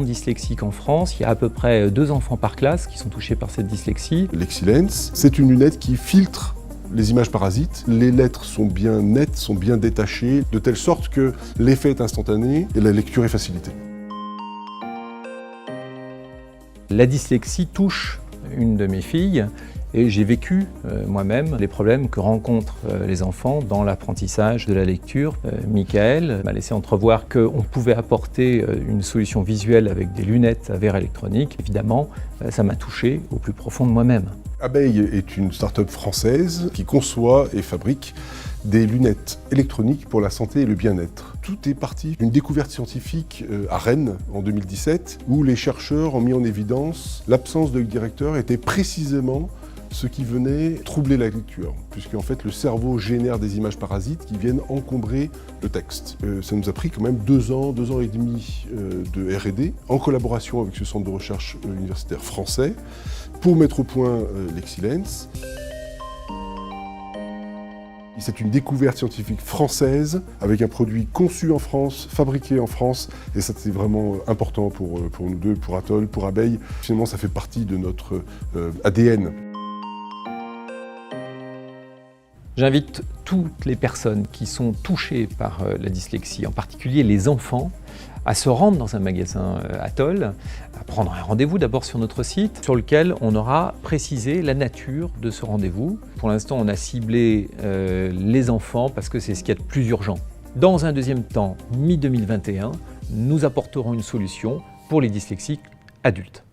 de dyslexiques en France. Il y a à peu près 2 enfants par classe qui sont touchés par cette dyslexie. L'Exilens, c'est une lunette qui filtre les images parasites. Les lettres sont bien nettes, sont bien détachées, de telle sorte que l'effet est instantané et la lecture est facilitée. La dyslexie touche une de mes filles et j'ai vécu moi-même les problèmes que rencontrent les enfants dans l'apprentissage de la lecture. Michael m'a laissé entrevoir qu'on pouvait apporter une solution visuelle avec des lunettes à verre électronique. Évidemment, ça m'a touché au plus profond de moi-même. Abeille est une start-up française qui conçoit et fabrique des lunettes électroniques pour la santé et le bien-être. Tout est parti d'une découverte scientifique à Rennes en 2017 où les chercheurs ont mis en évidence l'absence d'œil directeur était précisément ce qui venait troubler la lecture, puisque en fait le cerveau génère des images parasites qui viennent encombrer le texte. Ça nous a pris quand même 2 ans et demi de R&D en collaboration avec ce centre de recherche universitaire français pour mettre au point l'Exilens. C'est une découverte scientifique française, avec un produit conçu en France, fabriqué en France, et ça c'est vraiment important pour nous deux, pour Atoll, pour Abeille. Finalement ça fait partie de notre ADN. J'invite toutes les personnes qui sont touchées par la dyslexie, en particulier les enfants, à se rendre dans un magasin Atoll, à prendre un rendez-vous d'abord sur notre site, sur lequel on aura précisé la nature de ce rendez-vous. Pour l'instant, on a ciblé les enfants parce que c'est ce qu'il y a de plus urgent. Dans un deuxième temps, mi-2021, nous apporterons une solution pour les dyslexiques adultes.